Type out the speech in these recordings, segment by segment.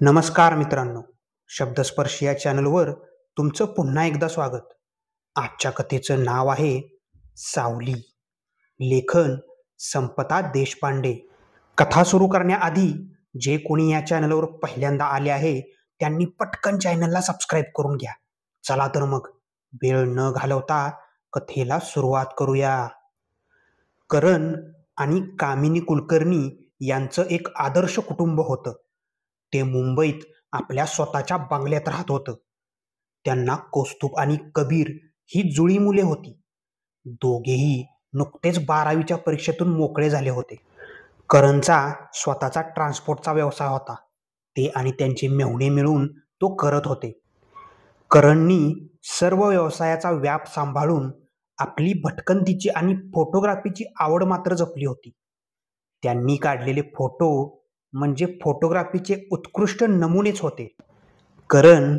नमस्कार मित्रांनो, शब्दस्पर्शी या चॅनलवर तुमचं पुन्हा एकदा स्वागत. आजच्या कथेचं नाव आहे सावली. लेखन संपदा देशपांडे. कथा सुरू करण्याआधी जे कोणी या चॅनलवर पहिल्यांदा आले आहे त्यांनी पटकन चॅनलला सबस्क्राईब करून घ्या. चला तर मग वेळ न घालवता कथेला सुरुवात करूया. करण आणि कामिनी कुलकर्णी यांचं एक आदर्श कुटुंब होतं. ते मुंबईत आपल्या स्वतःच्या बंगल्यात राहत होतं. त्यांना कौस्तुभ आणि कबीर ही जुळी मुले होती. दोघेही नुकतेच 12वीच्या परीक्षेतून मोकळे झाले होते. करणचा स्वतःचा ट्रान्सपोर्टचा व्यवसाय होता. ते आणि त्यांचे मेहुणे मिळून तो करत होते. करणनी सर्व व्यवसायाचा व्याप सांभाळून आपली भटकंतीची आणि फोटोग्राफीची आवड मात्र जपली होती. त्यांनी काढलेले फोटो म्हणजे फोटोग्राफीचे उत्कृष्ट नमुनेच होते. करण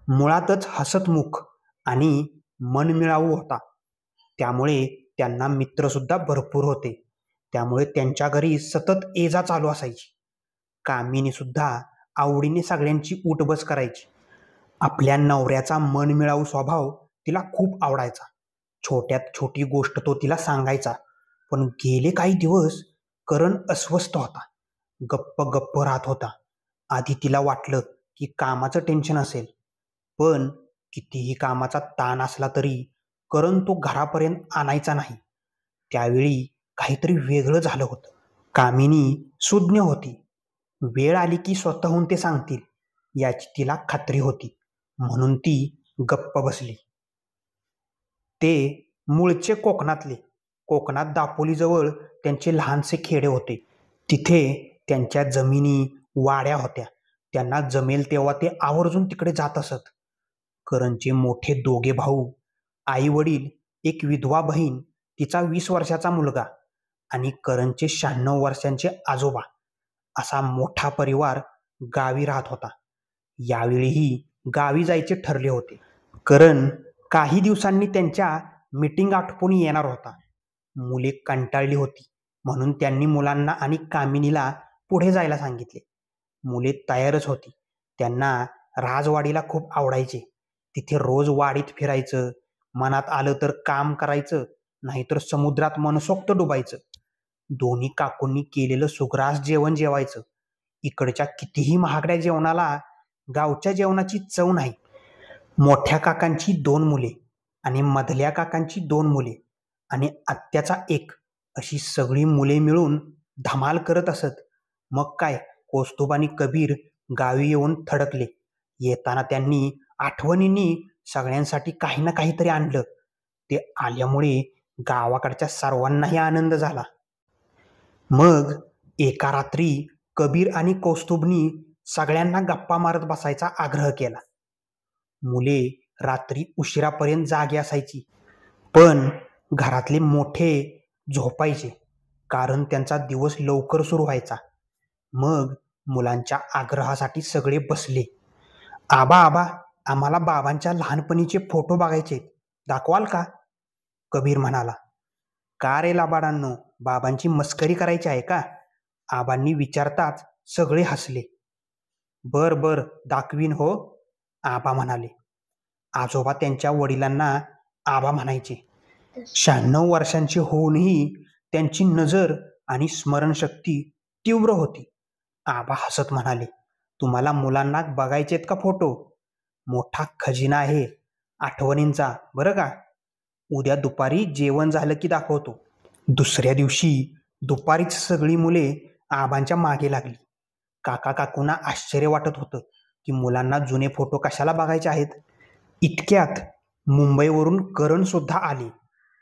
मुळातच हसतमुख आणि मनमिळावू होता. त्यामुळे त्यांना मित्रसुद्धा भरपूर होते. त्यामुळे त्यांच्या घरी सतत ये-जा चालू असायची. कामिनी सुद्धा आवडीने सगळ्यांची उठबस करायची. आपल्या नवऱ्याचा मनमिळावू स्वभाव तिला खूप आवडायचा. छोट्यात छोटी गोष्ट तो तिला सांगायचा. पण गेले काही दिवस करण अस्वस्थ होता. गप्प गप्प राहत होता. आधी तिला वाटलं की कामाचं टेन्शन असेल, पण कितीही कामाचा ताण असला तरी करण तो घरापर्यंत आणायचा नाही. त्यावेळी काहीतरी वेगळं झालं होतं. कामिनी सुज्ञ होती. वेळ आली की स्वतःहून ते सांगतील याची तिला खात्री होती. म्हणून ती गप्प बसली. ते मूळचे कोकणातले. कोकणात दापोलीजवळ त्यांचे लहानसे खेडे होते. तिथे त्यांच्या जमिनी, वाड्या होत्या. त्यांना जमेल तेव्हा ते आवर्जून तिकडे जात असत. करणचे मोठे दोघे भाऊ, आई वडील, एक विधवा बहीण, तिचा 20 वर्षाचा मुलगा आणि करणचे 96 वर्षांचे आजोबा असा मोठा परिवार गावी राहत होता. यावेळीही गावी जायचे ठरले होते. करण काही दिवसांनी त्यांच्या मीटिंग आटोपून येणार होता. मुले कंटाळली होती म्हणून त्यांनी मुलांना आणि कामिनीला पुढे जायला सांगितले. मुले तयारच होती. त्यांना राजवाडीला खूप आवडायचे. तिथे रोज वाडीत फिरायचं, मनात आलं तर काम करायचं, नाहीतर समुद्रात मनसोक्त डुबायचं. दोन्ही काकूंनी केलेलं सुग्रास जेवण जेवायचं. इकडच्या कितीही महागड्या जेवणाला गावच्या जेवणाची चव नाही. मोठ्या काकांची 2 मुले आणि मधल्या काकांची 2 मुले आणि आत्याचा 1 अशी सगळी मुले मिळून धमाल करत असत. मग काय, कौस्तुभ आणि कबीर गावी येऊन थडकले. येताना त्यांनी आठवणींनी सगळ्यांसाठी काही ना काहीतरी आणलं. ते आल्यामुळे गावाकडच्या सर्वांनाही आनंद झाला. मग एका रात्री कबीर आणि कौस्तुभनी सगळ्यांना गप्पा मारत बसायचा आग्रह केला. मुले रात्री उशिरापर्यंत जागी असायची, पण घरातले मोठे झोपायचे, कारण त्यांचा दिवस लवकर सुरू व्हायचा. मग मुलांच्या आग्रहासाठी सगळे बसले. आबा आबा, आम्हाला बाबांच्या लहानपणीचे फोटो बघायचे, दाखवाल का? कबीर म्हणाला. का रे लाबाडांनो, बाबांची मस्करी करायची आहे का? आबांनी विचारताच सगळे हसले. बर बर, दाखवीन हो, आबा म्हणाले. आजोबा त्यांच्या वडिलांना आबा म्हणायचे. 96 वर्षांची होऊनही त्यांची नजर आणि स्मरणशक्ती तीव्र होती. आबा हसत म्हणाले, तुम्हाला मुलांना बघायचेत का फोटो? मोठा खजिना आहे आठवणींचा, बरं का? उद्या दुपारी जेवण झालं की दाखवतो. दुसऱ्या दिवशी दुपारीच सगळी मुले आबांच्या मागे लागली. काका काकूंना आश्चर्य वाटत होतं की मुलांना जुने फोटो कशाला बघायचे आहेत. इतक्यात मुंबईवरून करण सुद्धा आले.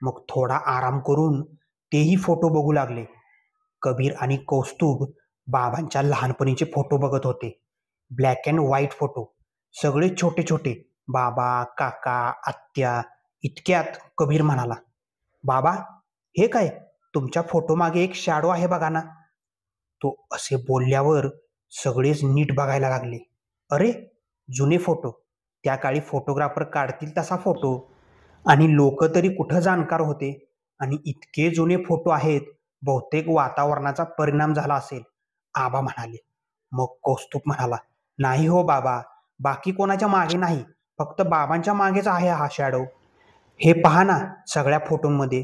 मग थोडा आराम करून तेही फोटो बघू लागले. कबीर आणि कौस्तुभ बाबांच्या लहानपणीचे फोटो बघत होते. ब्लॅक अँड व्हाईट फोटो, सगळे छोटे छोटे, बाबा, काका, आत्या. इतक्यात कबीर म्हणाला, बाबा, हे काय, तुमच्या फोटो मागे एक शॅडो आहे बघा ना. तो असे बोलल्यावर सगळेच नीट बघायला लागले. अरे, जुने फोटो, त्या काळी फोटोग्राफर काढतील तसा फोटो. आणि लोक तरी कुठं जाणकार होते. आणि इतके जुने फोटो आहेत, बहुतेक वातावरणाचा परिणाम झाला असेल, आबा म्हणाले. मग कौस्तुभ म्हणाला, नाही हो बाबा, बाकी कोणाच्या मागे नाही, फक्त बाबांच्या मागेच आहे हा शॅडो. हे पहा ना, सगळ्या फोटोंमध्ये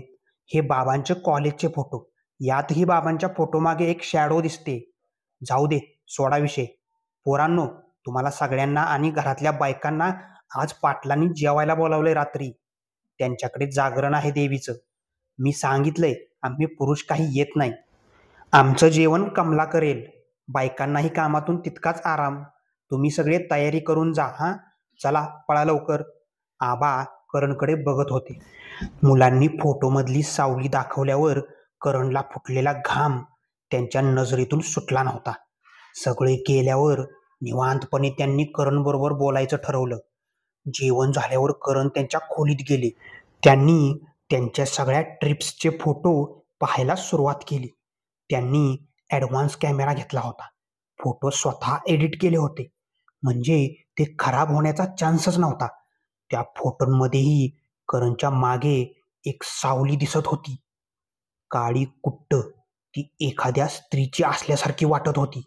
हे बाबांचे कॉलेजचे फोटो. यातही बाबांच्या फोटोमागे एक शॅडो दिसते. जाऊ दे, सोडा विषय. पोरांनो, तुम्हाला सगळ्यांना आणि घरातल्या बायकांना आज पाटलांनी जेवायला बोलावलंय रात्री. त्यांच्याकडे जागरण आहे देवीचं. मी सांगितलंय, आम्ही पुरुष काही येत नाही. आमचं जेवण कमला करेल. बायकांनाही कामातून तितकाच आराम. तुम्ही सगळे तयारी करून जा हां. चला पळा लवकर. आबा करणकडे बघत होते. मुलांनी फोटोमधली सावली दाखवल्यावर करणला फुटलेला घाम त्यांच्या नजरेतून सुटला नव्हता. सगळे गेल्यावर निवांतपणे त्यांनी करणबरोबर बोलायचं ठरवलं. जेवण झाल्यावर करण त्यांच्या खोलीत गेले. त्यांनी त्यांच्या सगळ्या ट्रिप्सचे फोटो पाहायला सुरुवात केली. त्यांनी ॲडव्हान्स कॅमेरा घेतला होता. फोटो स्वतः एडिट केले होते, म्हणजे ते खराब होण्याचा चान्सच नव्हता. त्या फोटोंमध्येही करणच्या मागे एक सावली दिसत होती. काळी कुट्ट, ती एखाद्या स्त्रीची असल्यासारखी वाटत होती.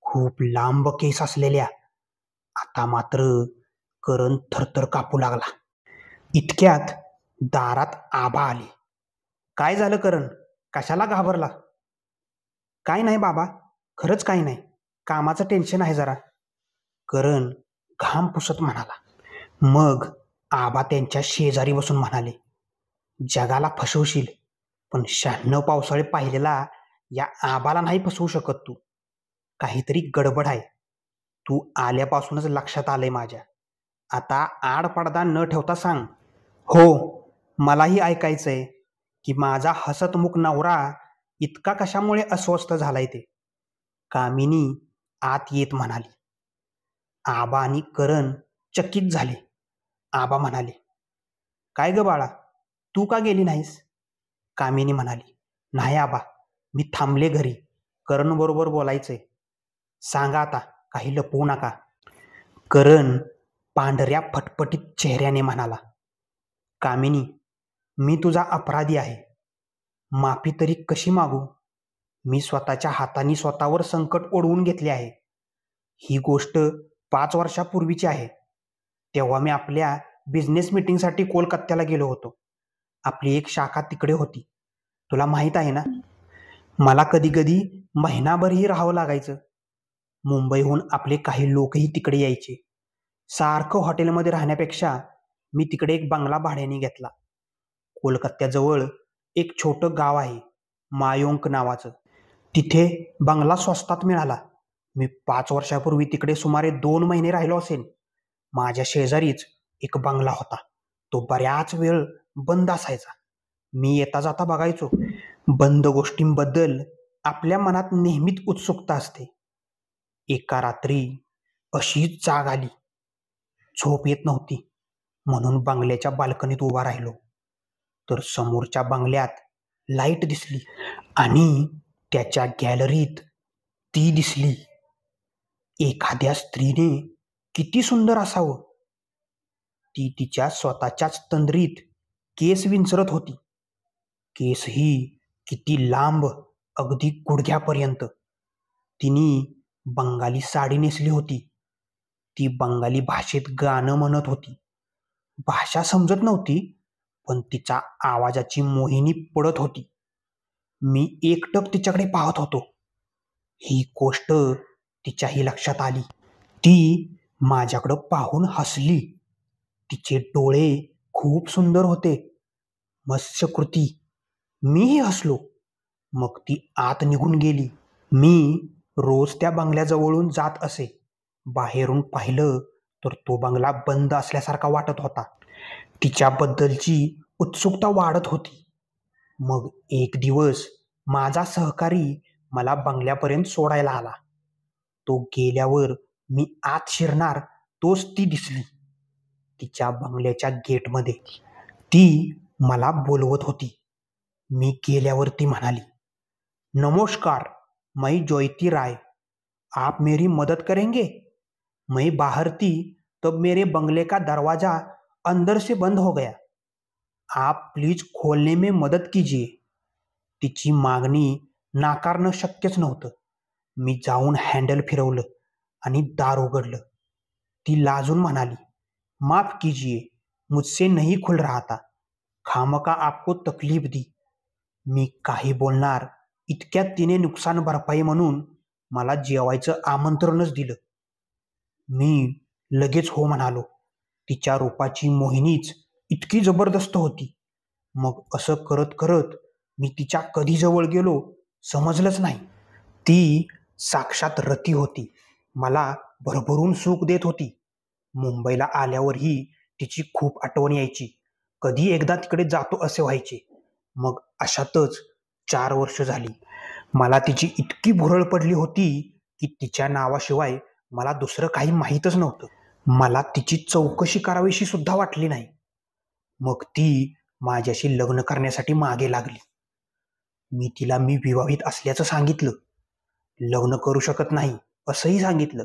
खूप लांब केस असलेल्या. आता मात्र करण थरथर कापू लागला. इतक्यात दारात आबा आले. काय झालं करण? कशाला घाबरला? काय नाही बाबा, खरंच काही नाही. कामाचं टेन्शन आहे जरा. करण घाम पुसत म्हणाला. मग आबा त्यांच्या शेजारी बसून म्हणाले, जगाला फसवशील, पण 96 पावसाळे पाहिलेला या आबाला नाही फसवू शकत तू. काहीतरी गडबड आहे. तू आल्यापासूनच लक्षात आलंय माझ्या. आता आडपडदा न ठेवता सांग. हो, मलाही ऐकायचंय की माझा हसतमुख नवरा इतका कशामुळे अस्वस्थ झालाय ते. कामिनी आत येत म्हणाली. आबा आणि करण चकित झाले. आबा म्हणाले, काय ग बाळा, तू का गेली नाहीस? कामिनी म्हणाली, नाही आबा, मी थांबले घरी. करण बरोबर बोलायचंय. सांगा आता, काही लपवू नका. करण पांढऱ्या फटफटीत चेहऱ्याने म्हणाला, कामिनी, मी तुझा अपराधी आहे. माफी तरी कशी मागू? मी स्वतःच्या हाताने स्वतःवर संकट ओढवून घेतले आहे. ही गोष्ट 5 वर्षापूर्वीची आहे. तेव्हा मी आपल्या बिझनेस मीटिंगसाठी कोलकात्याला गेलो होतो. आपली एक शाखा तिकडे होती. तुला माहीत आहे ना? मला कधी कधी महिनाभरही राहावं लागायचं. मुंबईहून आपले काही लोकही तिकडे यायचे. सारखं हॉटेलमध्ये राहण्यापेक्षा मी तिकडे एक बंगला भाड्याने घेतला. कोलकात्याजवळ एक छोटं गाव आहे, मायोंक नावाचं. तिथे बंगला स्वस्तात मिळाला. मी 5 वर्षापूर्वी तिकडे सुमारे 2 महिने राहिलो असेल. माझ्या शेजारीच एक बंगला होता. तो बऱ्याच वेळ बंद असायचा. मी येता जाता बघायचो. बंद गोष्टींबद्दल आपल्या मनात नेहमीच उत्सुकता असते. एका रात्री अशीच जाग आली. झोप येत नव्हती, म्हणून बंगल्याच्या बाल्कनीत उभा राहिलो. तर समोरच्या बंगल्यात लाईट दिसली आणि त्याच्या गॅलरीत ती दिसली. एखाद्या स्त्रीने किती सुंदर असावं. ती तिच्या स्वतःच्याच तंद्रीत केस विंचरत होती. केसही किती लांब, अगदी गुडघ्यापर्यंत. तिने बंगाली साडी नेसली होती. ती बंगाली भाषेत गाणं म्हणत होती. भाषा समजत नव्हती, पण तिच्या आवाजाची मोहिनी पडत होती. मी एकटक तिच्याकडे पाहत होतो. ही गोष्ट तिच्याही लक्षात आली. ती माझ्याकडं पाहून हसली. तिचे डोळे खूप सुंदर होते, मत्स्यकृती. मीही हसलो. मग ती आत निघून गेली. मी रोज त्या बंगल्याजवळून जात असे. बाहेरून पाहिलं तर तो बंगला बंद असल्यासारखा वाटत होता. तिच्याबद्दलची उत्सुकता वाढत होती. मग एक दिवस माझा सहकारी मला बंगल्यापर्यंत सोडायला आला. तो गेल्यावर मी आत शिरणार तोच ती दिसली. तिच्या बंगल्याच्या गेटमध्ये ती मला बोलवत होती. मी गेल्यावर ती म्हणाली, नमस्कार, मैं ज्योति राय. आप मेरी मदद करेंगे? मैं बाहर थी तब मेरे बंगले का दरवाजा अंदर से बंद हो गया. आप प्लीज खोलने में मदद कीजिए. तिची मागणी नाकारणं शक्यच नव्हतं. मी जाऊन हँडल फिरवलं आणि दार उघडलं. ती लाजून म्हणाली, माफ कीजिए, मुझसे नहीं खुल रहा था. खामका आपको तकलीफ दी. मी काही बोलणार इतक्यात तिने नुकसान भरपाई म्हणून मला जेवायचं आमंत्रणच दिलं. मी लगेच हो म्हणालो. तिच्या रूपाची मोहिनीच इतकी जबरदस्त होती. मग असं करत करत मी तिच्या कधी जवळ गेलो समजलंच नाही. ती साक्षात रती होती. मला भरभरून सुख देत होती. मुंबईला आल्यावरही तिची खूप आठवण यायची. कधी एकदा तिकडे जातो असे व्हायचे. मग अशातच 4 वर्ष झाली. मला तिची इतकी भुरळ पडली होती की तिच्या नावाशिवाय मला दुसरं काही माहीतच नव्हतं. मला तिची चौकशी करावीशी सुद्धा वाटली नाही. मग ती माझ्याशी लग्न करण्यासाठी मागे लागली. मी तिला मी विवाहित असल्याचं सांगितलं. लग्न करू शकत नाही असंही सांगितलं.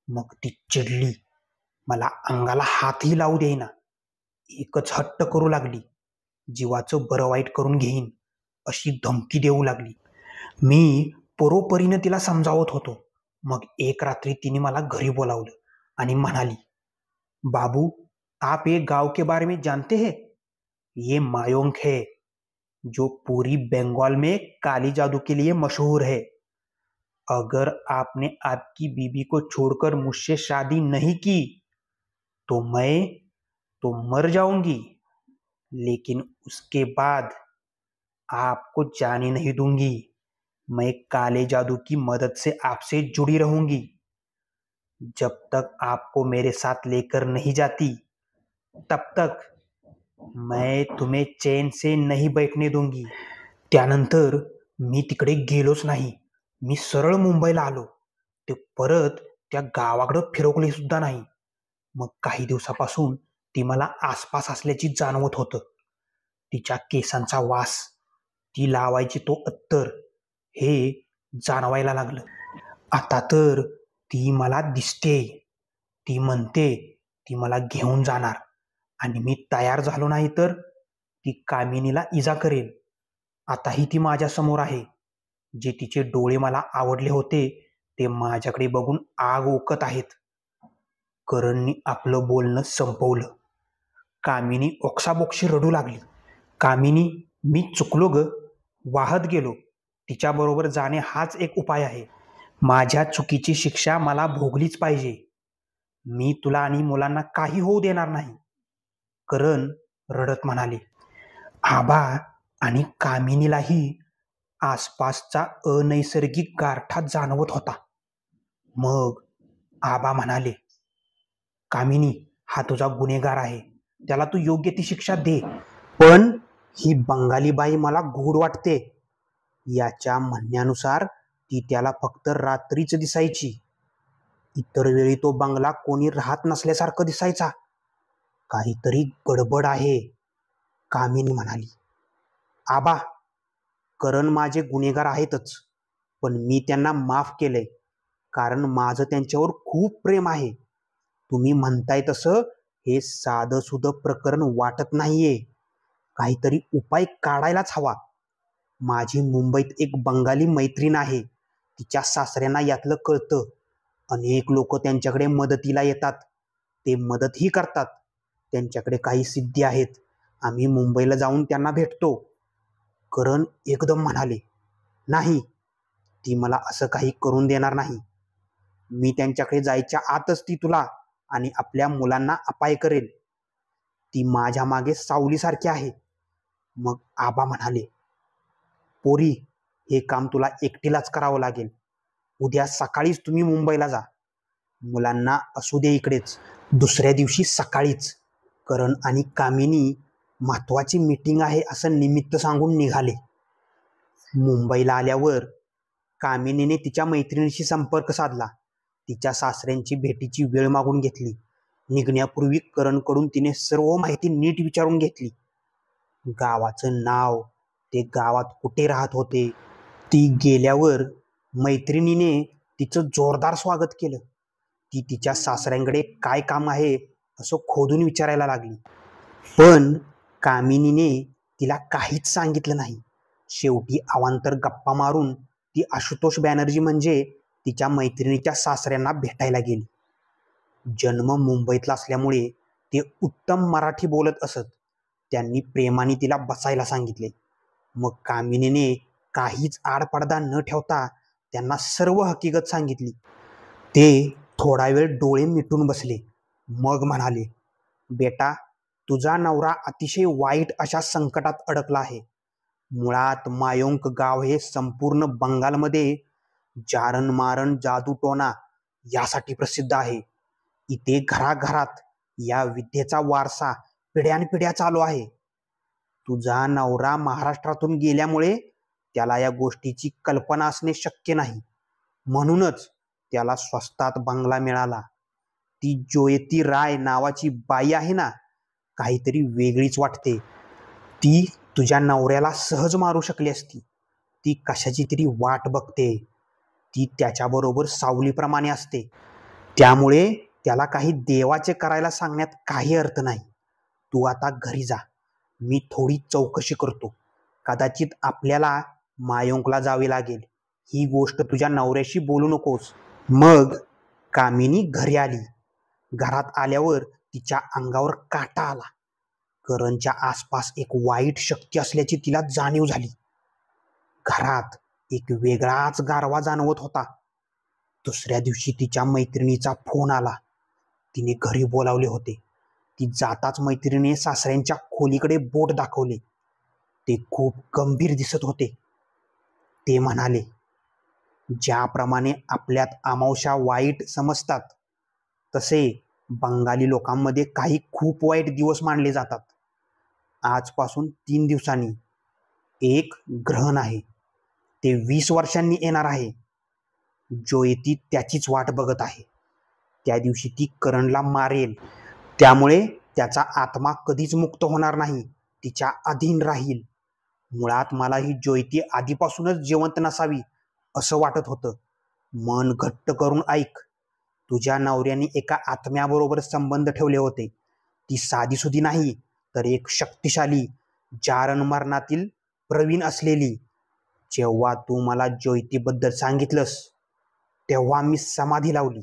मग ती चिडली. मला अंगाला हातही लावू देईना. एकच हट्ट करू लागली. जीवाचं बरं वाईट करून घेईन अशी धमकी देऊ लागली. मी परोपरीनं तिला समजावत होतो. मग एक रात्री तिने मला घरी बोलावलं आणि म्हणाली, बाबू, आप ये गांव के बारे में जानते हैं? ये मायोंग है जो पूरी बंगाल में काली जादू के लिए मशहूर है. अगर आपने आपकी बीबी को छोड़कर मुझसे शादी नहीं की तो मैं तो मर जाऊंगी, लेकिन उसके बाद आपको जाने नहीं दूंगी. मैं काले जादू की मदद से आपसे जुड़ी रहूंगी. जब तक आपको मेरे साथ लेकर नहीं जाती तब तक मैं तुम्हें चैन से नहीं बैठने दूंगी. त्यानंतर मी तिकडे गेलोच नाही. मी सरळ मुंबईला आलो. ते परत त्या गावाकडं फिरकले सुद्धा नाही. मग काही दिवसापासून ती मला आसपास असल्याची जाणवत होतं. तिच्या केसांचा वास, ती लावायची तो अत्तर, हे जाणवायला लागलं. आता तर ती मला दिसते. ती म्हणते ती मला घेऊन जाणार आणि मी तयार झालो नाही तर ती कामिनीला इजा करेल. आताही ती माझ्या समोर आहे. जे तिचे डोळे मला आवडले होते ते माझ्याकडे बघून आग ओकत आहेत. करणनी आपलं बोलणं संपवलं. कामिनी ओक्साबोक्शी रडू लागली. कामिनी, मी चुकलो ग, वाहत गेलो. तिच्याबरोबर जाणे हाच एक उपाय आहे. माझ्या चुकीची शिक्षा मला भोगलीच पाहिजे. मी तुला आणि मुलांना काही होऊ देणार नाही. करण रडत म्हणाले. आबा आणि कामिनीलाही आसपासचा अनैसर्गिक गारठा जाणवत होता. मग आबा म्हणाले, कामिनी, हा तुझा गुन्हेगार आहे. त्याला तू योग्य ती शिक्षा दे. पण ही बंगाली बाई मला गूढ वाटते. याच्या म्हणण्यानुसार ती त्याला फक्त रात्रीच दिसायची. इतर वेळी तो बंगला कोणी राहत नसल्यासारखं दिसायचा. काहीतरी गडबड आहे, कामिनी म्हणाली. आबा, करण माझे गुन्हेगार आहेतच, पण मी त्यांना माफ केलंय, कारण माझं त्यांच्यावर खूप प्रेम आहे. तुम्ही म्हणताय तसं हे साधं सुधं प्रकरण वाटत नाहीये. काहीतरी उपाय काढायलाच हवा. माझी मुंबईत एक बंगाली मैत्रीण आहे. तिच्या सासऱ्यांना यातलं कळतं. अनेक लोक त्यांच्याकडे मदतीला येतात. ते मदतही करतात. त्यांच्याकडे काही सिद्धी आहेत. आम्ही मुंबईला जाऊन त्यांना भेटतो. करण एकदम म्हणाले, नाही, ती मला असं काही करून देणार नाही. मी त्यांच्याकडे जायच्या आतच ती तुला आणि आपल्या मुलांना अपाय करेल. ती माझ्या मागे सावलीसारखी आहे. मग आबा म्हणाले, पोरी, हे काम तुला एकटीलाच करावं लागेल. उद्या सकाळीच तुम्ही मुंबईला जा. मुलांना असू दे इकडेच. दुसऱ्या दिवशी सकाळीच करण आणि कामिनी महत्वाची मीटिंग आहे असं निमित्त सांगून निघाले. मुंबईला आल्यावर कामिनीने तिच्या मैत्रिणीशी संपर्क साधला. तिच्या सासऱ्यांची भेटीची वेळ मागून घेतली. निघण्यापूर्वी करणकडून तिने सर्व माहिती नीट विचारून घेतली. गावाचं नाव, ते गावात कुठे राहत होते. ती गेल्यावर मैत्रिणीने तिचं जोरदार स्वागत केलं. ती तिच्या सासऱ्यांकडे काय काम आहे असं खोदून विचारायला लागली. पण कामिनीने तिला काहीच सांगितलं नाही. शेवटी अवांतर गप्पा मारून ती आशुतोष बॅनर्जी म्हणजे तिच्या मैत्रिणीच्या सासऱ्यांना भेटायला गेली. जन्म मुंबईतला असल्यामुळे ते उत्तम मराठी बोलत असत. त्यांनी प्रेमाने तिला बसायला सांगितले. मग कामिनीने काहीच आडपडदा न ठेवता त्यांना सर्व हकीकत सांगितली. ते थोडा वेळ डोळे मिटून बसले. मग म्हणाले, बेटा, तुझा नवरा अतिशय वाईट अशा संकटात अडकला आहे. मुळात मायोंक गाव हे संपूर्ण बंगालमध्ये जारण मारण जादूटोणा यासाठी प्रसिद्ध आहे. इथे घराघरात या विद्येचा वारसा पिढ्यानपिढ्या चालू आहे. तुझा नवरा महाराष्ट्रातून गेल्यामुळे त्याला या गोष्टीची कल्पना असणे शक्य नाही. म्हणूनच त्याला स्वस्तात बंगला मिळाला. ती जोयती राय नावाची बाई आहे ना, काहीतरी वेगळीच वाटते. ती तुझ्या नवऱ्याला सहज मारू शकली असती. ती कशाची तरी वाट बघते. ती त्याच्याबरोबर सावलीप्रमाणे असते. त्यामुळे त्याला काही देवाचे करायला सांगण्यात काही अर्थ नाही. तू आता घरी जा. मी थोडी चौकशी करतो. कदाचित आपल्याला मायोंकला जावे लागेल. ही गोष्ट तुझ्या नवऱ्याशी बोलू नकोस. मग कामिनी घरी आली. घरात आल्यावर तिच्या अंगावर काटा आला. करणच्या आसपास एक वाईट शक्ती असल्याची तिला जाणीव झाली. घरात एक वेगळाच गारवा जाणवत होता. दुसऱ्या दिवशी तिच्या मैत्रिणीचा फोन आला. तिने घरी बोलावले होते. ती जाताच मैत्रिणीने सासऱ्यांच्या खोलीकडे बोट दाखवले. ते खूप गंभीर दिसत होते. ते म्हणाले, ज्याप्रमाणे आपल्यात अमावस्या वाईट समजतात, तसे बंगाली लोकांमध्ये काही खूप वाईट दिवस मानले जातात. आजपासून 3 दिवसांनी एक ग्रहण आहे. ते 20 वर्षांनी येणार आहे. जोयती त्याचीच वाट बघत आहे. त्या दिवशी ती करणला मारेल. त्यामुळे त्याचा आत्मा कधीच मुक्त होणार नाही. तिच्या अधीन राहील. मुळात मला ही जोयती आधीपासूनच जिवंत नसावी असं वाटत होतं. मन घट्ट करून ऐक. तुझ्या नवऱ्याने एका आत्म्याबरोबर संबंध ठेवले होते. ती साधीसुधी नाही, तर एक शक्तिशाली, जारण मरणातील प्रवीण असलेली. जेव्हा तू मला जोयतीबद्दल सांगितलंस, तेव्हा मी समाधी लावली.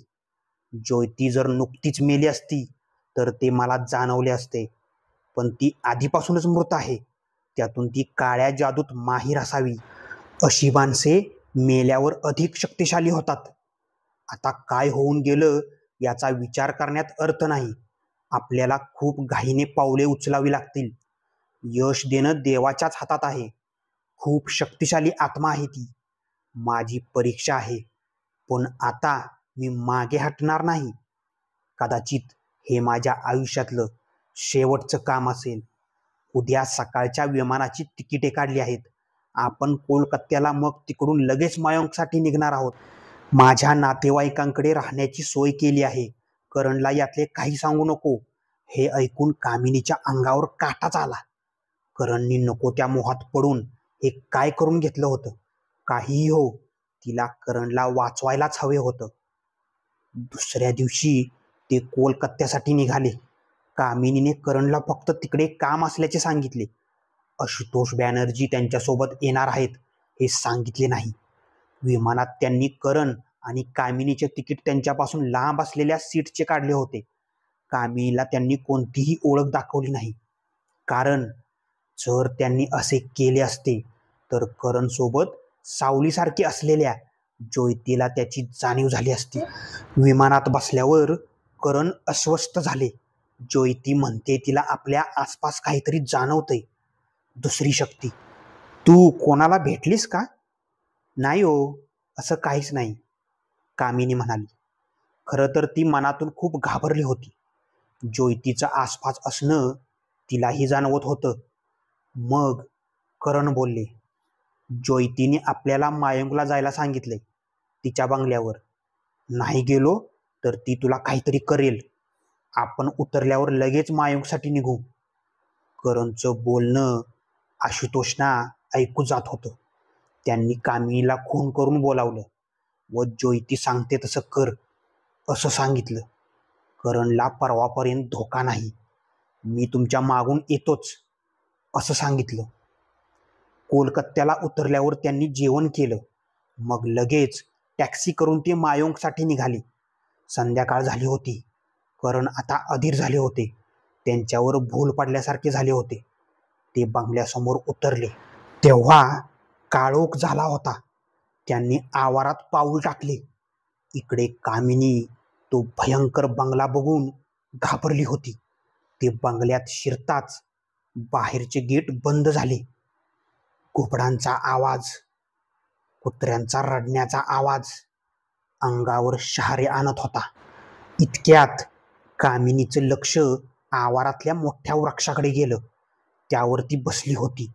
जोयती जर नुकतीच मेली असती तर ते मला जाणवले असते. पण ती आधीपासूनच मृत आहे. त्यातून ती काळ्या जादूत माहीर असावी. अशी माणसे मेल्यावर अधिक शक्तिशाली होतात. आता काय होऊन गेलं याचा विचार करण्यात अर्थ नाही. आपल्याला खूप घाईने पावले उचलावी लागतील. यश देणं देवाच्याच हातात आहे. खूप शक्तिशाली आत्मा आहे ती. माझी परीक्षा आहे. पण आता मी मागे हटणार नाही. कदाचित हे माझ्या आयुष्यातलं शेवटचं काम असेल. उद्या सकाळच्या विमानाची तिकिटे काढली आहेत. आपण कोलकात्याला, मग तिकडून लगेच मायोंकसाठी निघणार आहोत. माझ्या नातेवाईकांकडे राहण्याची सोय केली आहे. करणला यातले काही सांगू नको. हे ऐकून कामिनीच्या अंगावर काटाच आला. करणनी नको त्या मोहात पडून हे काय करून घेतलं होतं. काहीही हो, तिला करणला वाचवायलाच हवे होतं. दुसऱ्या दिवशी ते कोलकात्यासाठी निघाले. कामिनीने करणला फक्त तिकडे काम असल्याचे सांगितले. आशुतोष बॅनर्जी त्यांच्यासोबत येणार आहेत हे सांगितले नाही. विमानात त्यांनी करण आणि कामिनीचे तिकीट त्यांच्यापासून लांब असलेल्या सीटचे काढले होते. कामिनीला त्यांनी कोणतीही ओळख दाखवली नाही. कारण जर त्यांनी असे केले असते तर करणसोबत सावलीसारखी असलेल्या जोयतीला त्याची जाणीव झाली असती. विमानात बसल्यावर करण अस्वस्थ झाले. जोयती म्हणते तिला आपल्या आसपास काहीतरी जाणवतंय. दुसरी शक्ती. तू कोणाला भेटलीस का? नाही हो, असं काहीच नाही, कामिनी म्हणाली. खरं तर ती मनातून खूप घाबरली होती. जोयतीचं आसपास असणं तिलाही जाणवत होतं. मग करण बोलले, जोयतीने आपल्याला मायोंकला जायला सांगितले. तिच्या बंगल्यावर. नाही गेलो तर ती तुला काहीतरी करेल. आपण उतरल्यावर लगेच मायोंकसाठी निघू. करणचं बोलणं आशुतोषना ऐकू जात होतं. त्यांनी कामिनीला खून करून बोलावलं व जोयती सांगते तसं कर असं सांगितलं. करणला परवापर्यंत धोका नाही. मी तुमच्या मागून येतोच असं सांगितलं. कोलकात्याला उतरल्यावर त्यांनी जेवण केलं. मग लगेच टॅक्सी करून ते मायोंगसाठी निघाले. संध्याकाळ झाली होती. करण आता अधीर झाले होते. त्यांच्यावर भूल पडल्यासारखे झाले होते. ते बंगल्यासमोर उतरले तेव्हा काळोख झाला होता. त्यांनी आवारात पाऊल टाकले. इकडे कामिनी तो भयंकर बंगला बघून घाबरली होती. ते बंगल्यात शिरताच बाहेरचे गेट बंद झाले. घुबडांचा आवाज, कुत्र्यांचा रडण्याचा आवाज अंगावर शहारे आणत होता. इतक्यात कामिनीचं लक्ष आवारातल्या मोठ्या वृक्षाकडे गेलं. त्यावर ती बसली होती.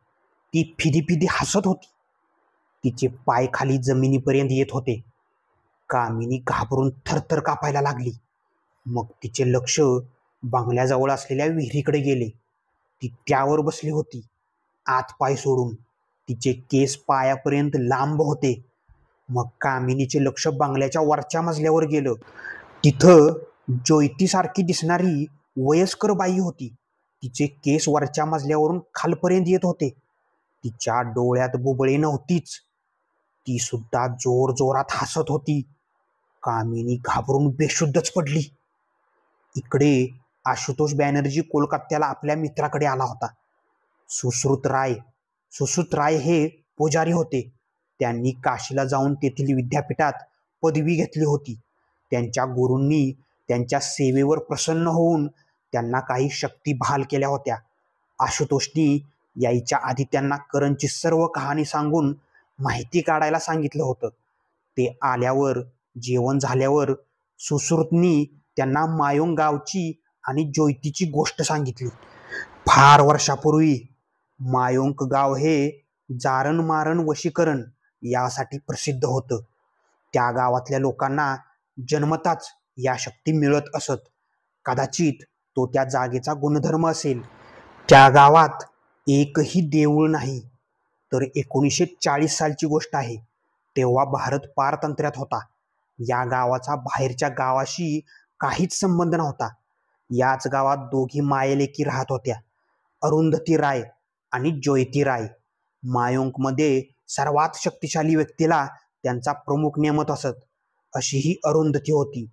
ती फिदी हसत होती. तिचे पाय खाली जमिनीपर्यंत येत होते. कामिनी घाबरून थरथर कापायला लागली. मग तिचे लक्ष बंगल्याजवळ असलेल्या विहिरीकडे गेले. ती त्यावर बसली होती, आत पाय सोडून. तिचे केस पायापर्यंत लांब होते. मग कामिनीचे लक्ष बंगल्याच्या वरच्या मजल्यावर गेलं. तिथं ज्योतीसारखी दिसणारी वयस्कर बाई होती. तिचे केस वरच्या मजल्यावरून खालपर्यंत येत होते. तिच्या डोळ्यात बुबळे नव्हतीच. ती सुद्धा जोरात हसत होती. कामिनी घाबरून बेशुद्धच पडली. इकडे आशुतोष बॅनर्जी कोलकात्याला आपल्या मित्राकडे आला होता. सुश्रुत राय हे पुजारी होते. त्यांनी काशीला जाऊन तेथील विद्यापीठात पदवी घेतली होती. त्यांच्या गुरूंनी त्यांच्या सेवेवर प्रसन्न होऊन त्यांना काही शक्ती बहाल केल्या होत्या. आशुतोषनी यायच्या आधी त्यांना करणची सर्व कहाणी सांगून माहिती काढायला सांगितलं होतं. ते आल्यावर, जेवण झाल्यावर सुश्रुतनी त्यांना मायोंग गावची आणि ज्योतीची गोष्ट सांगितली. फार वर्षापूर्वी मायोंग गाव हे जारण मारण वशीकरण यासाठी प्रसिद्ध होतं. त्या गावातल्या लोकांना जन्मताच या शक्ती मिळत असत. कदाचित तो त्या जागेचा गुणधर्म असेल. त्या गावात एकही देऊळ नाही. तर 1940 सालची गोष्ट आहे. तेव्हा भारत पारतंत्र्यात होता. या गावाचा बाहेरच्या गावाशी काहीच संबंध नव्हता. याच गावात दोघी मायलेकी राहत होत्या, अरुंधती राय आणि ज्योती राय. मायोंगमध्ये सर्वात शक्तिशाली व्यक्तीला त्यांचा प्रमुख नेमत असत. अशी ही अरुंधती होती.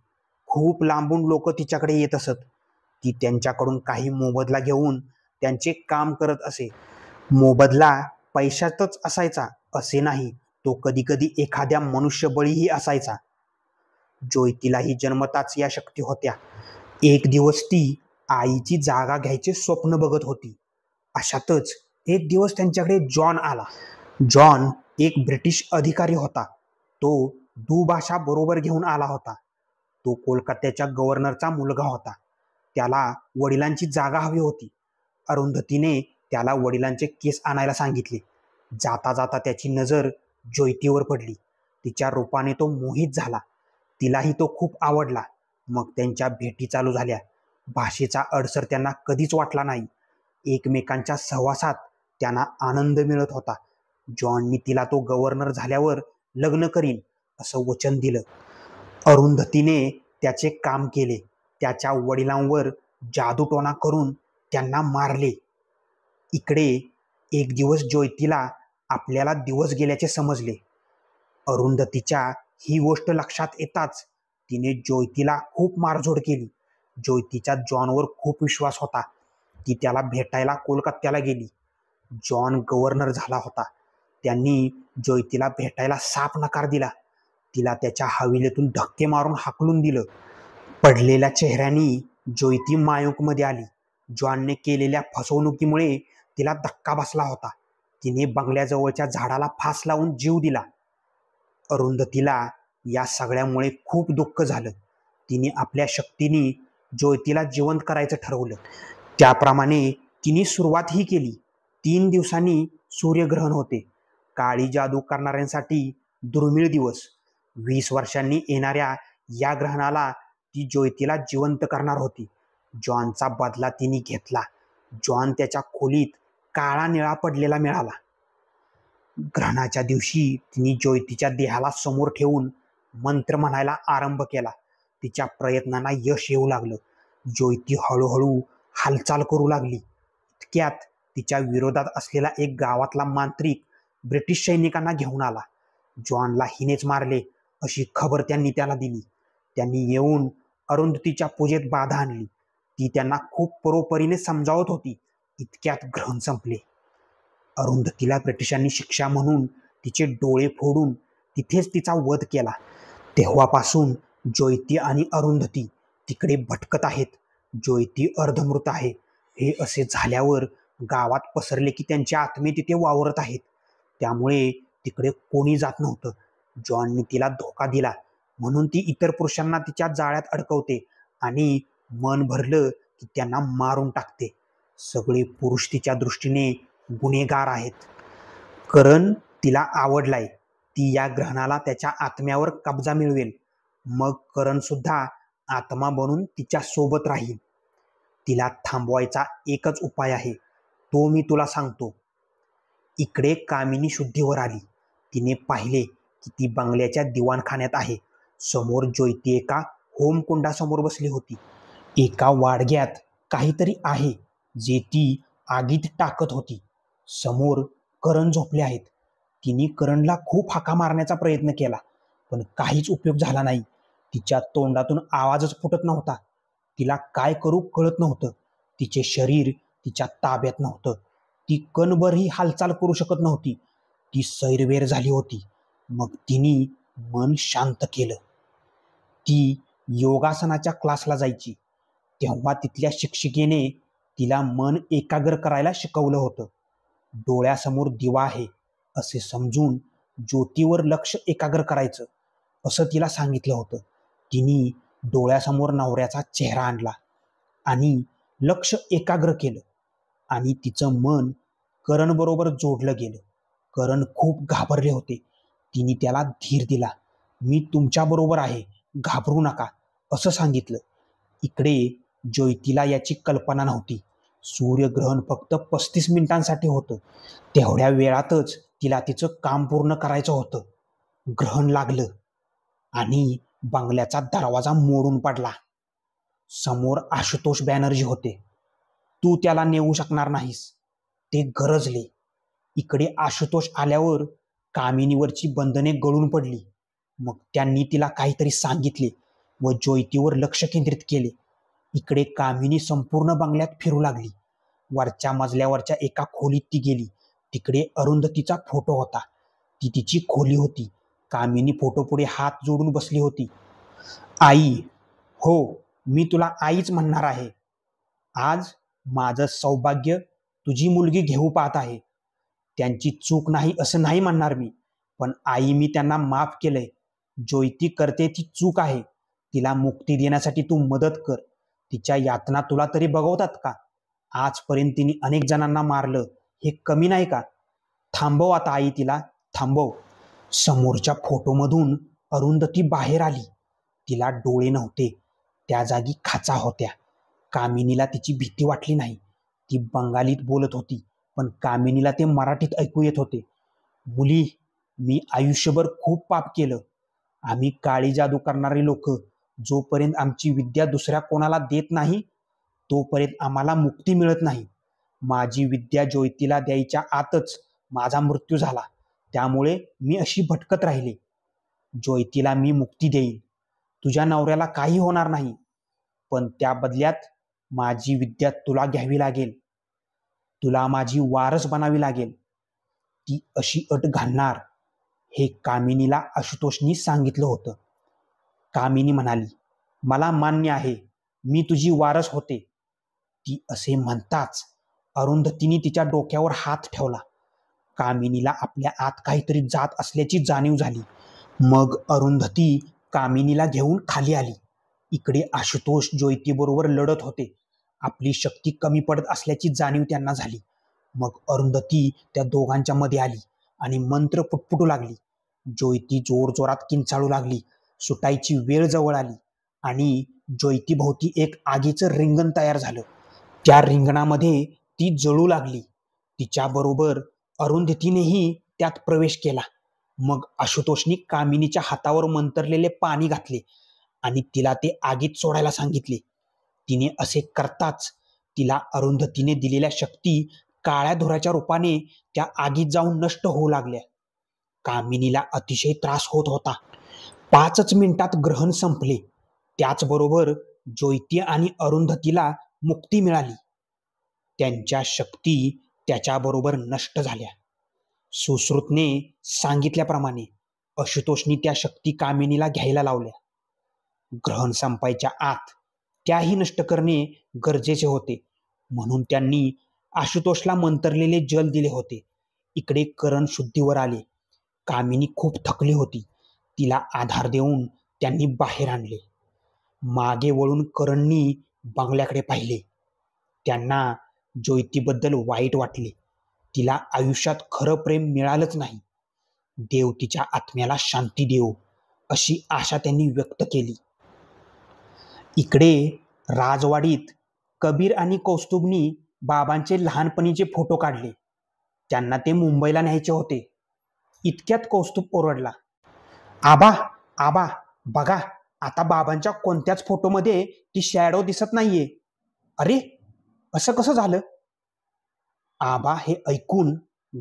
खूप लांबून लोक तिच्याकडे येत असत. ती त्यांच्याकडून काही मोबदला घेऊन त्यांचे काम करत असे. मोबदला पैशातच असायचा असे नाही, तो कधी कधी एखाद्या मनुष्यबळीही असायचा. ज्योतीलाही जन्मताच या शक्ती होत्या. एक दिवस ती आईची जागा घ्यायचे स्वप्न बघत होती. अशातच एक दिवस त्यांच्याकडे जॉन आला. जॉन एक ब्रिटिश अधिकारी होता. तो दुभाषा बरोबर घेऊन आला होता. तो कोलकात्याच्या गव्हर्नरचा मुलगा होता. त्याला वडिलांची जागा हवी होती. अरुंधतीने त्याला वडिलांचे केस आणायला सांगितले. जाता जाता त्याची नजर ज्योतीवर पडली. तिच्या रूपाने तो मोहित झाला. तिलाही तो खूप आवडला. मग त्यांच्या भेटी चालू झाल्या. भाषेचा अडसर त्यांना कधीच वाटला नाही. एकमेकांच्या सहवासात त्यांना आनंद मिळत होता. जॉननी तिला तो गव्हर्नर झाल्यावर लग्न करीन असं वचन दिलं. अरुंधतीने त्याचे काम केले. त्याच्या वडिलांवर जादूटोणा करून त्यांना मारले. इकडे एक दिवस ज्योतीला आपल्याला दिवस गेल्याचे समजले. अरुंधतीच्या ही गोष्ट लक्षात येताच तिने ज्योतीला खूप मारझोड केली. ज्योतीच्या जॉनवर खूप विश्वास होता. ती त्याला भेटायला कोलकात्याला गेली. जॉन गव्हर्नर झाला होता. त्यांनी ज्योतीला भेटायला साफ नकार दिला. तिला त्याच्या हवेलीतून धक्के मारून हाकलून दिलं. पडलेल्या चेहऱ्यानी ज्योती मायोंगमध्ये आली. जॉनने केलेल्या फसवणुकीमुळे तिला धक्का बसला होता. तिने बंगल्याजवळच्या झाडाला फास लावून जीव दिला. अरुंधतीला या सगळ्यामुळे खूप दुःख झालं. तिने आपल्या शक्तीने ज्योतीला जिवंत करायचं ठरवलं. त्याप्रमाणे तिने सुरुवातही केली. 3 दिवसांनी सूर्यग्रहण होते. काळी जादू करणाऱ्यांसाठी दुर्मिळ दिवस. 20 वर्षांनी येणाऱ्या या ग्रहणाला ती ज्योतीला जिवंत करणार होती. जॉनचा बदला तिने घेतला. जॉन त्याच्या खोलीत काळा निळा पडलेला मिळाला. ग्रहणाच्या दिवशी तिने ज्योतीच्या देहाला समोर ठेवून मंत्र म्हणायला आरंभ केला. तिच्या प्रयत्नांना यश येऊ लागलं. ज्योती हळूहळू हालचाल करू लागली. इतक्यात तिच्या विरोधात असलेला एक गावातला मांत्रिक ब्रिटिश सैनिकांना घेऊन आला. जॉनला हिनेच मारले अशी खबर त्यांनी त्याला दिली. त्यांनी येऊन अरुंधतीच्या पूजेत बाधा आणली. ती त्यांना खूप परोपरीने समजावत होती. इतक्यात ग्रहण संपले. अरुंधतीला ब्रिटिशांनी शिक्षा म्हणून तिचे डोळे फोडून तिथेच तिचा वध केला. तेव्हापासून ज्योती आणि अरुंधती तिकडे भटकत आहेत. ज्योती अर्धमृत आहे हे असे झाल्यावर गावात पसरले की त्यांचे आत्मे तिथे वावरत आहेत. त्यामुळे तिकडे कोणी जात नव्हतं. जॉननी तिला धोका दिला म्हणून ती इतर पुरुषांना तिच्या जाळ्यात अडकवते आणि मन भरलं की त्यांना मारून टाकते. सगळे पुरुष तिच्या दृष्टीने गुन्हेगार आहेत. करण तिला आवडलाय. ती या ग्रहणाला त्याच्या आत्म्यावर कब्जा मिळवेल. मग करण सुद्धा आत्मा बनून तिच्या सोबत राहील. तिला थांबवायचा एकच उपाय आहे, तो मी तुला सांगतो. इकडे कामिनी शुद्धीवर आली. तिने पाहिले की ती बंगल्याच्या दिवाणखान्यात आहे. समोर ज्योती एका होमकुंडासमोर बसली होती. एका वाडग्यात काहीतरी आहे जे ती आगीत टाकत होती. समोर करण झोपले आहेत. तिने करणला खूप हाका मारण्याचा प्रयत्न केला पण काहीच उपयोग झाला नाही. तिच्या तोंडातून आवाजच फुटत नव्हता. तिला काय करू कळत नव्हतं. तिचे शरीर तिच्या ताब्यात नव्हतं. ती कणभरही हालचाल करू शकत नव्हती. ती सैरवेर झाली होती. मग तिने मन शांत केलं. ती योगासनाच्या क्लासला जायची. तेव्हा तिथल्या शिक्षिकेने तिला मन एकाग्र करायला शिकवलं होतं. डोळ्यासमोर दिवा आहे असे समजून ज्योतीवर लक्ष एकाग्र करायचं असं तिला सांगितलं होतं. तिने डोळ्यासमोर नवऱ्याचा चेहरा आणला आणि लक्ष एकाग्र केलं आणि तिचं मन करणबरोबर जोडलं गेलं. करण खूप घाबरले होते. तिने त्याला धीर दिला. मी तुमच्याबरोबर आहे, घाबरू नका असं सांगितलं. इकडे ज्योतीला याची कल्पना नव्हती. सूर्यग्रहण फक्त 35 मिनिटांसाठी होतं. तेवढ्या वेळातच तिला तिचं काम पूर्ण करायचं होतं. ग्रहण लागलं आणि बंगल्याचा दरवाजा मोडून पडला. समोर आशुतोष बॅनर्जी होते. तू त्याला नेऊ शकणार नाहीस, ते गरजले. इकडे आशुतोष आल्यावर कामिनीवरची बंधने गळून पडली. मग त्यांनी तिला काहीतरी सांगितले व ज्योतीवर लक्ष केंद्रित केले. इकडे कामिनी संपूर्ण बंगल्यात फिरू लागली. वरच्या मजल्यावरच्या एका खोलीत ती गेली. तिकडे अरुंधतीचा फोटो होता. ती तिची खोली होती. कामिनी फोटोपुढे हात जोडून बसली होती. आई, हो, मी तुला आईच म्हणणार आहे. आज माझं सौभाग्य तुझी मुलगी घेऊ पाहत आहे. त्यांची चूक नाही असं नाही म्हणणार मी, पण आई मी त्यांना माफ केलंय. ज्योती करते ती चूक आहे. तिला मुक्ती देण्यासाठी तू मदत कर. तिच्या यातना तुला तरी बघवतात का? आजपर्यंत तिने अनेक जणांना मारलं, हे कमी नाही का? थांबव आता आई, तिला थांबव. समोरच्या फोटोमधून अरुंधती बाहेर आली. तिला डोळे नव्हते, त्या जागी खाचा होत्या. कामिनीला तिची भीती वाटली नाही. ती बंगालीत बोलत होती पण कामिनीला ते मराठीत ऐकू येत होते. मुली, मी आयुष्यभर खूप पाप केलं. आम्ही काळी जादू करणारी लोक. जोपर्यंत आमची विद्या दुसऱ्या कोणाला देत नाही तोपर्यंत आम्हाला मुक्ती मिळत नाही. माझी विद्या ज्योतीला द्यायच्या आतच माझा मृत्यू झाला. त्यामुळे मी अशी भटकत राहिले. ज्योतीला मी मुक्ती देईन. तुझ्या नवऱ्याला काही होणार नाही, पण त्या बदल्यात माझी विद्या तुला घ्यावी लागेल. तुला माझी वारस बनावी लागेल. ती अशी अट घालणार हे कामिनीला आशुतोषनी सांगितलं होतं. कामिनी म्हणाली, मला मान्य आहे, मी तुझी वारस होते. ती असे म्हणताच अरुंधतीने तिच्या डोक्यावर हात ठेवला. कामिनीला आपल्या आत काहीतरी जात असल्याची जाणीव झाली. मग अरुंधती कामिनीला घेऊन खाली आली. इकडे आशुतोष ज्योतीबरोबर लढत होते. आपली शक्ती कमी पडत असल्याची जाणीव त्यांना झाली. मग अरुंधती त्या दोघांच्या मध्ये आली आणि मंत्र पुटपुटू लागली. ज्योती जोरजोरात किंचाळू लागली. सुटायची वेळ जवळ आली आणि ज्योतीभोवती एक आगीचं रिंगण तयार झालं. त्या रिंगणामध्ये ती जळू लागली. तिच्याबरोबर अरुंधतीनेही त्यात प्रवेश केला. मग आशुतोषनी कामिनीच्या हातावर मंतरलेले पाणी घातले आणि तिला ते आगीत सोडायला सांगितले. तिने असे करताच तिला अरुंधतीने दिलेल्या शक्ती काळ्या धुराच्या रूपाने त्या आगीत जाऊन नष्ट होऊ लागल्या. कामिनीला अतिशय त्रास होत होता. 5च मिनिटात ग्रहण संपले. त्याचबरोबर ज्योती आणि अरुंधतीला मुक्ती मिळाली. त्यांच्या शक्ती त्याच्याबरोबर नष्ट झाल्या. सुश्रुतने सांगितल्याप्रमाणे आशुतोषनी त्या शक्ती कामिनीला घ्यायला लावल्या. ग्रहण संपायच्या आत त्याही नष्ट करणे गरजेचे होते, म्हणून त्यांनी आशुतोषला मंतरलेले जल दिले होते. इकडे करण शुद्धीवर आले. कामिनी खूप थकली होती. तिला आधार देऊन त्यांनी बाहेर आणले. मागे वळून करणनी बंगल्याकडे पाहिले. त्यांना ज्योतीबद्दल वाईट वाटले. तिला आयुष्यात खरं प्रेम मिळालंच नाही. देव तिच्या आत्म्याला शांती देवो अशी आशा त्यांनी व्यक्त केली. इकडे राजवाडीत कबीर आणि कौस्तुभनी बाबांचे लहानपणीचे फोटो काढले. त्यांना ते मुंबईला न्यायचे होते. इतक्यात कौस्तुभ ओरडला, आबा आबा बघा, आता बाबांच्या कोणत्याच फोटोमध्ये ती शॅडो दिसत नाहीये. अरे, असं कसं झालं? आबा हे ऐकून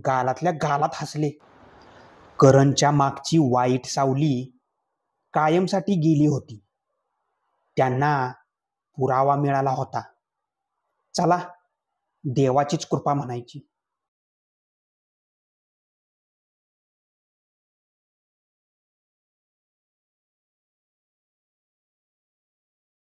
गालातल्या गालात हसले. करणच्या मागची वाईट सावली कायमसाठी गेली होती. त्यांना पुरावा मिळाला होता. चला, देवाचीच कृपा म्हणायची.